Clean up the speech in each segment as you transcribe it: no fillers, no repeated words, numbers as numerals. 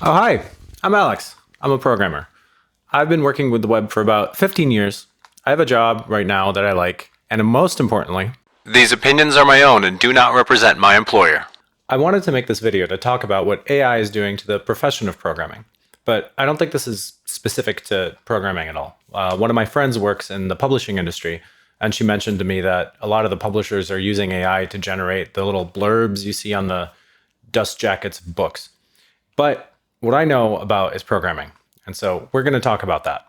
Oh, hi. I'm Alex. I'm a programmer. I've been working with the web for about 15 years. I have a job right now that I like, and most importantly, these opinions are my own and do not represent my employer. I wanted to make this video to talk about what AI is doing to the profession of programming, but I don't think this is specific to programming at all. One of my friends works in the publishing industry, and she mentioned to me that a lot of the publishers are using AI to generate the little blurbs you see on the dust jackets of books. But what I know about is programming. And so we're going to talk about that.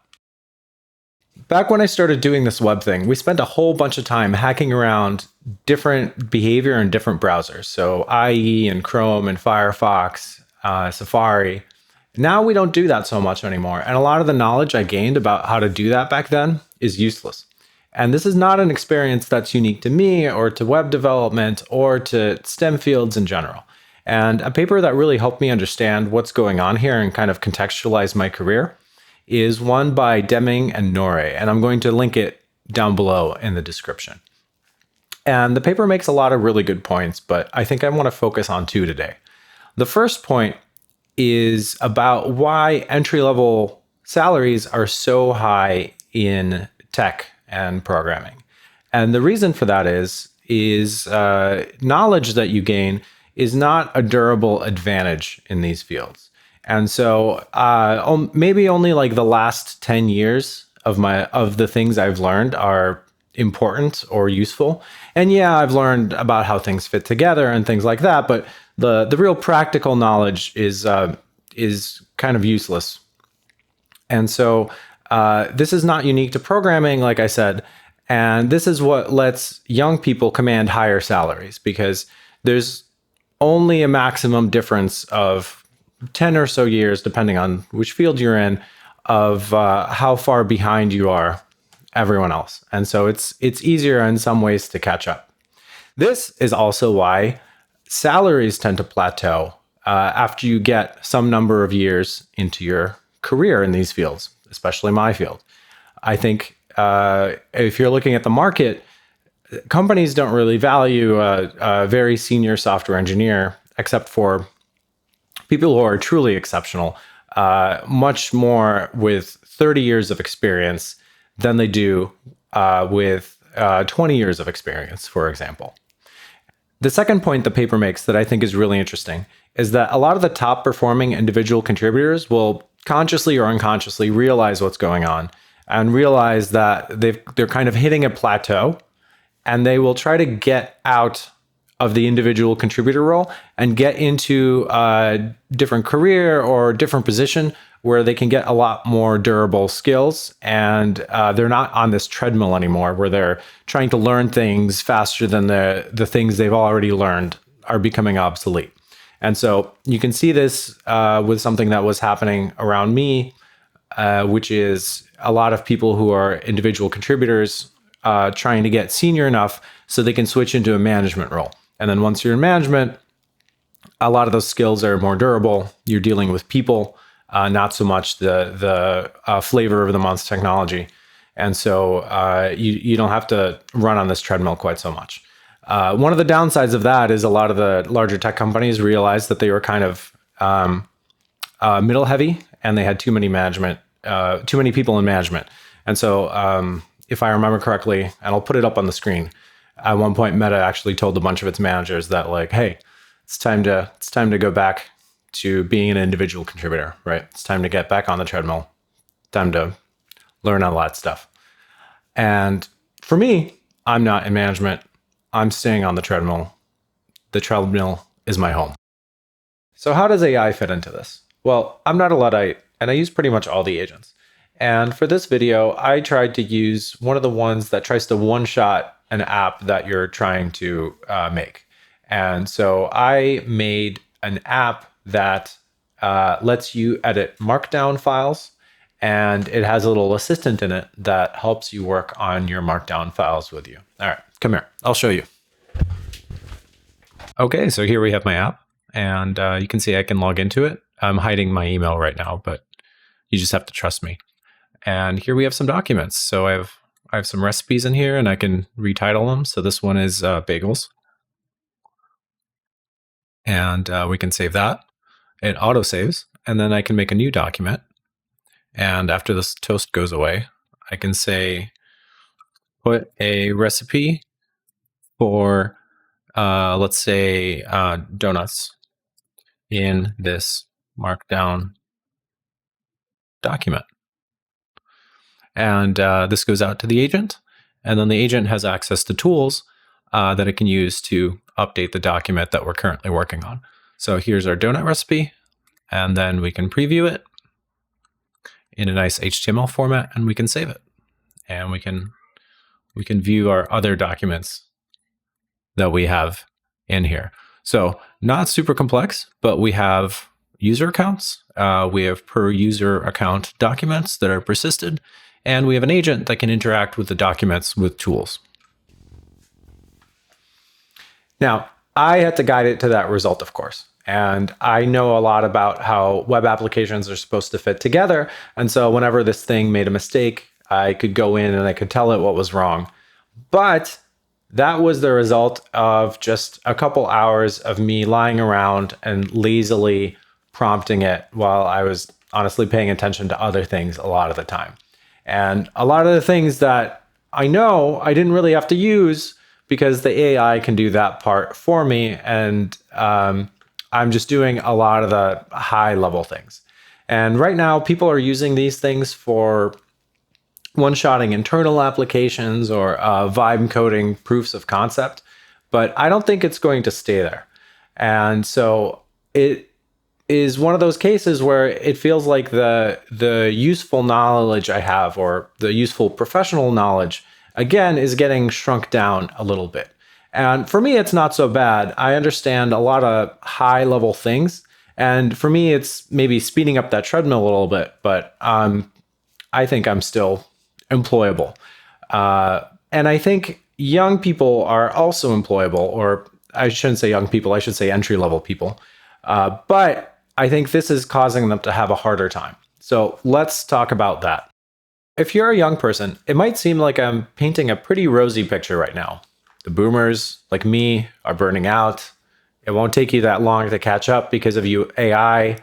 Back when I started doing this web thing, we spent a whole bunch of time hacking around different behavior in different browsers. So IE and Chrome and Firefox, Safari. Now we don't do that so much anymore. And a lot of the knowledge I gained about how to do that back then is useless. And this is not an experience that's unique to me or to web development or to STEM fields in general. And a paper that really helped me understand what's going on here and kind of contextualize my career is one by Deming and Noray, and I'm going to link it down below in the description. And the paper makes a lot of really good points, but I think I want to focus on two today. The first point is about why entry-level salaries are so high in tech and programming. And the reason for that is knowledge that you gain is not a durable advantage in these fields. And so maybe only like the last 10 years of the things I've learned are important or useful. And yeah, I've learned about how things fit together and things like that, but the real practical knowledge is kind of useless. And so this is not unique to programming, like I said, and this is what lets young people command higher salaries, because there's only a maximum difference of 10 or so years, depending on which field you're in, of how far behind you are everyone else. And so it's easier in some ways to catch up. This is also why salaries tend to plateau after you get some number of years into your career in these fields, especially my field. I think if you're looking at the market, companies don't really value a very senior software engineer, except for people who are truly exceptional, much more with 30 years of experience than they do with 20 years of experience, for example. The second point the paper makes that I think is really interesting is that a lot of the top performing individual contributors will consciously or unconsciously realize what's going on and realize that they're kind of hitting a plateau, and they will try to get out of the individual contributor role and get into a different career or different position where they can get a lot more durable skills, and they're not on this treadmill anymore where they're trying to learn things faster than the things they've already learned are becoming obsolete. And so you can see this with something that was happening around me, which is a lot of people who are individual contributors trying to get senior enough so they can switch into a management role. And then once you're in management, a lot of those skills are more durable. You're dealing with people, not so much the flavor of the month's technology. And so you don't have to run on this treadmill quite so much. One of the downsides of that is a lot of the larger tech companies realized that they were kind of middle heavy, and they had too many people in management. And so if I remember correctly, and I'll put it up on the screen, at one point Meta actually told a bunch of its managers that, like, hey, it's time to go back to being an individual contributor, right? It's time to get back on the treadmill, time to learn all that stuff. And for me, I'm not in management. I'm staying on the treadmill. The treadmill is my home. So how does AI fit into this? Well, I'm not a Luddite, and I use pretty much all the agents. And for this video, I tried to use one of the ones that tries to one-shot an app that you're trying to make. And so I made an app that lets you edit markdown files, and it has a little assistant in it that helps you work on your markdown files with you. All right, come here. I'll show you. Okay, so here we have my app, and you can see I can log into it. I'm hiding my email right now, but you just have to trust me. And here we have some documents. So I have some recipes in here, and I can retitle them. So this one is bagels. And we can save that. It auto saves. and then I can make a new document. And after this toast goes away, I can say, put a recipe for, let's say, donuts in this markdown document. And this goes out to the agent. And then the agent has access to tools that it can use to update the document that we're currently working on. So here's our donut recipe. And then we can preview it in a nice HTML format, and we can save it. And we can view our other documents that we have in here. So not super complex, but we have user accounts. We have per user account documents that are persisted, and we have an agent that can interact with the documents with tools. Now, I had to guide it to that result, of course. And I know a lot about how web applications are supposed to fit together. And so whenever this thing made a mistake, I could go in and I could tell it what was wrong. But that was the result of just a couple hours of me lying around and lazily prompting it while I was honestly paying attention to other things a lot of the time. And a lot of the things that I know I didn't really have to use because the AI can do that part for me. And I'm just doing a lot of the high level things. And right now, people are using these things for one-shotting internal applications or vibe coding proofs of concept, but I don't think it's going to stay there. And so it is one of those cases where it feels like the useful knowledge I have, or the useful professional knowledge, again, is getting shrunk down a little bit. And for me, it's not so bad. I understand a lot of high level things. And for me, it's maybe speeding up that treadmill a little bit, but I think I'm still employable. And I think young people are also employable, or I shouldn't say young people, I should say entry level people. But I think this is causing them to have a harder time. So let's talk about that. If you're a young person, it might seem like I'm painting a pretty rosy picture right now. The boomers, like me, are burning out. It won't take you that long to catch up because of AI,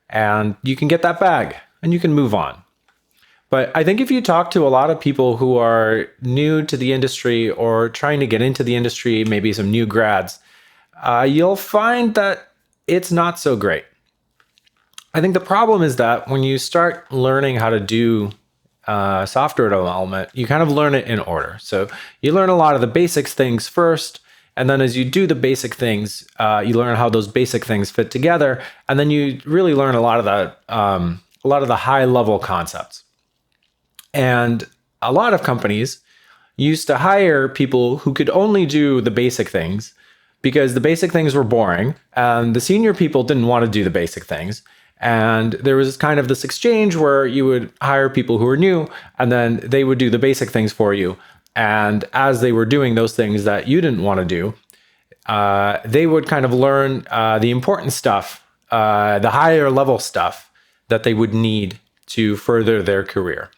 and you can get that bag and you can move on. But I think if you talk to a lot of people who are new to the industry or trying to get into the industry, maybe some new grads, you'll find that it's not so great. I think the problem is that when you start learning how to do software development, you kind of learn it in order. So you learn a lot of the basics things first, and then as you do the basic things, you learn how those basic things fit together, and then you really learn a lot of the high level concepts. And a lot of companies used to hire people who could only do the basic things because the basic things were boring, and the senior people didn't want to do the basic things. And there was kind of this exchange where you would hire people who were new, and then they would do the basic things for you. And as they were doing those things that you didn't want to do, they would kind of learn the important stuff, the higher level stuff that they would need to further their career.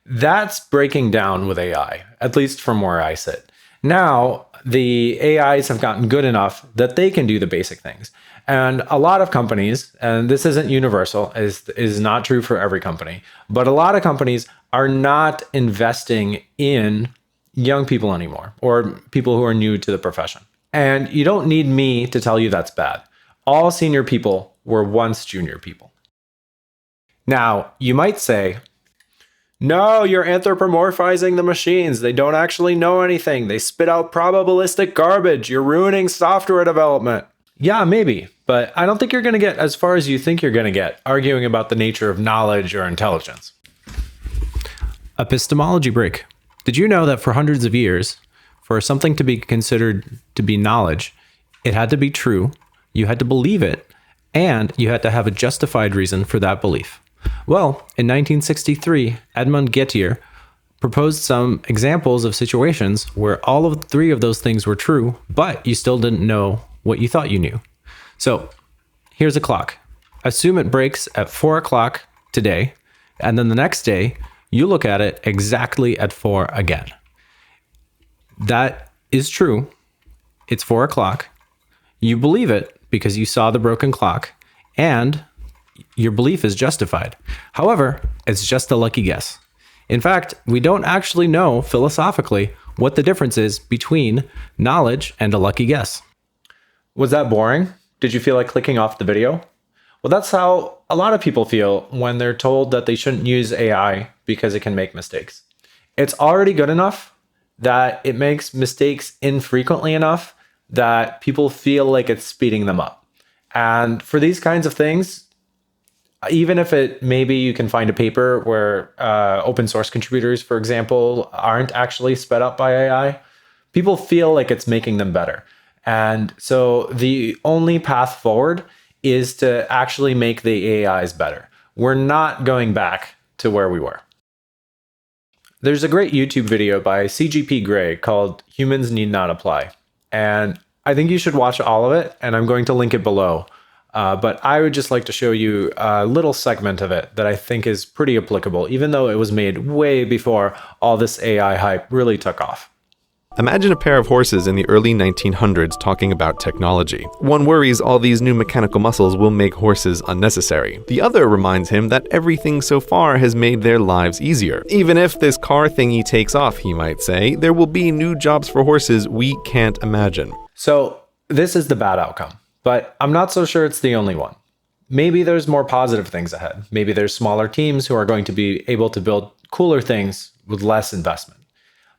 That's breaking down with AI, at least from where I sit. Now, the AIs have gotten good enough that they can do the basic things. And a lot of companies, and this isn't universal, is not true for every company, but a lot of companies are not investing in young people anymore, or people who are new to the profession. And you don't need me to tell you that's bad. All senior people were once junior people. Now, you might say, no, you're anthropomorphizing the machines. They don't actually know anything. They spit out probabilistic garbage. You're ruining software development. Yeah, maybe, but I don't think you're going to get as far as you think you're going to get arguing about the nature of knowledge or intelligence. Epistemology break. Did you know that for hundreds of years, for something to be considered to be knowledge, it had to be true, you had to believe it, and you had to have a justified reason for that belief? Well, in 1963, Edmund Gettier proposed some examples of situations where all of three of those things were true, but you still didn't know what you thought you knew. So here's a clock. Assume it breaks at 4 o'clock today, and then the next day, you look at it exactly at 4 again. That is true. It's 4 o'clock. You believe it because you saw the broken clock, and your belief is justified. However, it's just a lucky guess. In fact, we don't actually know philosophically what the difference is between knowledge and a lucky guess. Was that boring? Did you feel like clicking off the video? Well, that's how a lot of people feel when they're told that they shouldn't use AI because it can make mistakes. It's already good enough that it makes mistakes infrequently enough that people feel like it's speeding them up. And for these kinds of things, even if it maybe you can find a paper where open source contributors, for example, aren't actually sped up by AI, people feel like it's making them better. And so the only path forward is to actually make the AIs better. We're not going back to where we were. There's a great YouTube video by CGP Grey called Humans Need Not Apply. And I think you should watch all of it, and I'm going to link it below. But I would just like to show you a little segment of it that I think is pretty applicable, even though it was made way before all this AI hype really took off. Imagine a pair of horses in the early 1900s talking about technology. One worries all these new mechanical muscles will make horses unnecessary. The other reminds him that everything so far has made their lives easier. Even if this car thingy takes off, he might say, there will be new jobs for horses we can't imagine. So this is the bad outcome, but I'm not so sure it's the only one. Maybe there's more positive things ahead. Maybe there's smaller teams who are going to be able to build cooler things with less investment.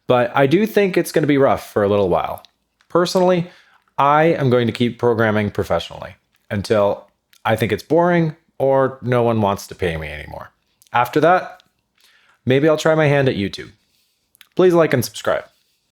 But I do think it's going to be rough for a little while. Personally, I am going to keep programming professionally until I think it's boring or no one wants to pay me anymore. After that, maybe I'll try my hand at YouTube. Please like and subscribe.